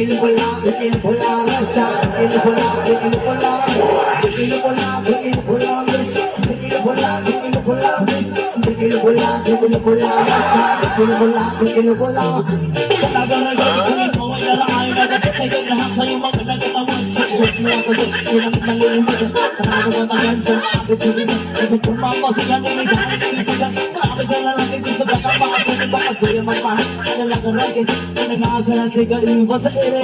Tequila pula, tequila pula, rasa. Tequila pula, tequila pula. Tequila pula, tequila pula, miss. Tequila pula, tequila pula, miss. Tequila pula, tequila pula, rasa. Tequila pula, tequila pula. Nagagagay ko ay nalaay na nagtatagal lahat sa'yo mga nagkatawan. Suot mo ako doon, ilang malilimit. Karami mo tagal sa akin tulinan. Kasi pumama sa ganun ay dahil titigan. Marami dyan na lang ito sa baka mga tulinan. Baka sa'yo magmahal, nalagaragin. Nag-aasa ng tiga iwan sa ere.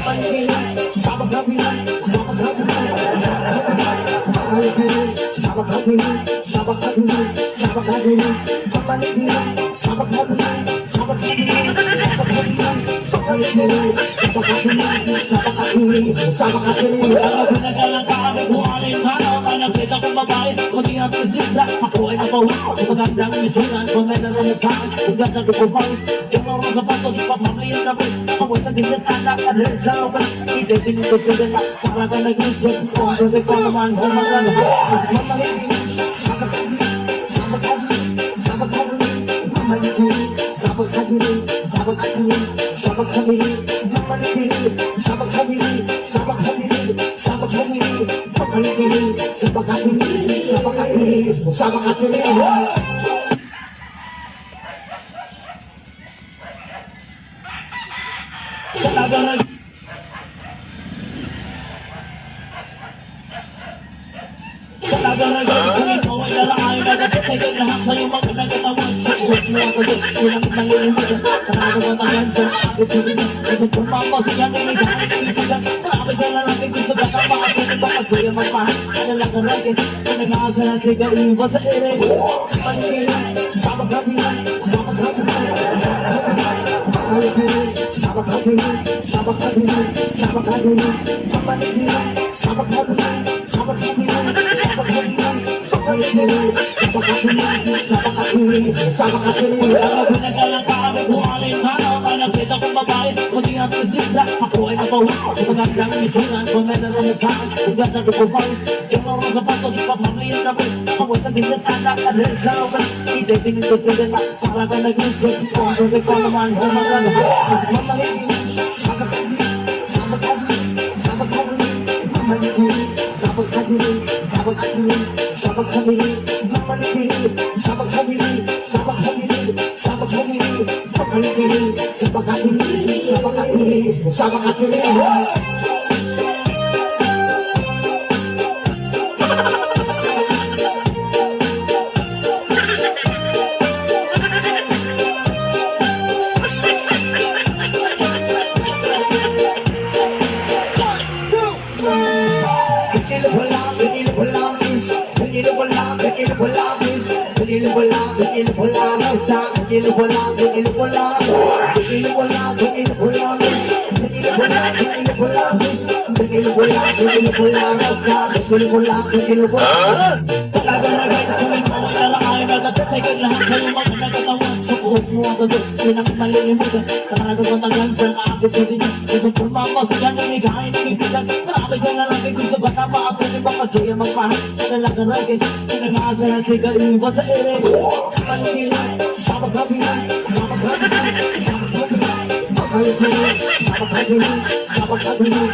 Panigilan, sabag kabilan, sabag kabilan, sabag kabilan. Panigilan, sabag kabilan, sabag kabilan, sabag kabilan. Panigilan, sabag kabilan, sabag kabilan, sabag kabilan. Panigilan, sabag kabilan, sabag kabilan, sabag kabilan. Alam ko nagalang kami kung alin ka na. May nakita kong babae, mag-ingat ka sisa. Ako ay napawin sa magandang mitsunan. Kung may naramagkaan, hanggang sa dukubawi. Yung laro sa patos, pamamayin kami. Amoy na din sa tanak, alin sa open. Hindi pinutod ko din na, para ka nag-isip. Kung sabi ko naman, humagana. Mamayin, sabag kabilan, sabag kabilan, sabag kabilan. Mamayin, sabag kabilan, sabag kabilan, sabag kabilan. Mamayin, sabag kabilan, sabag kabilan, sabag kabilan. Mamayin, sabag kabilan, sabag kabilan, sabag kabilan. Nagagagay ko ay nalaay na nagtatagal lahat sa'yo mga nagkatawan. Suot mo ako doon, ilang malilimit. Karami mo tagal sa akin tulinan. Kasi pumama sa ganun ay dahil titigan. Marami dyan na lang ito sa baka mga tulinan. Baka sa'yo magmahal, nalagaragin. Nag-aasa ng tiga iwan sa ere. Panigilan, sabag kabilan, sabag kabilan, sabag kabilan. Panigilan, sabag kabilan, sabag kabilan, sabag kabilan. Panigilan, sabag kabilan, sabag kabilan, sabag kabilan. Panigilan, sabag kabilan, sabag kabilan, sabag kabilan. Alam ko nagalang kami kung alin ka na. May nakita kong babae, mag-ingat ka sisa. Ako ay napawin sa magandang mitsunan. Kung may naramagkaan, hanggang sa dukubawi. Yung laro sa patos, pamamayin kami. Amoy na din sa tanak, alin sa open. Hindi pinutod ko din na, para ka nag-isip. Kung sabi ko naman, humagana. Mamayin, sabag kabilan, sabag kabilan, sabag kabilan. Mamayin, sabag kabilan, sabag kabilan, sabag kabilan. Mamayin, sabag kabilan, sabag kabilan, sabag kabilan. Mamayin, sabag kabilan, sabag kabilan, sabag kabilan. Tequila pula, tequila pula, miss. Tequila pula, tequila pula, miss. Tequila pula, tequila pula, rasa. Tequila pula, tequila pula. Tequila pula, tequila pula, miss. Tequila pula, tequila pula, miss. Tequila pula, tequila pula, rasa. Tequila pula, tequila pula. Nagagagay ko ay nalaay na nagtatagal lahat sa'yo mga nagkatawan. Suot mo ako doon, ilang malilimit. Karami mo tagal sa akin tulinan. Kasi pumama sa ganun ay kahit titigan. Marami dyan na lang ito sa baka mga tulinan. Baka sa'yo magmahal, nalagaragin. Nag-aasa ng tiga iwan sa ere. Panigilan, sabag kabilan, sabag kabilan, sabag kabilan. Panigilan, sabag kabilan, sabag kabilan.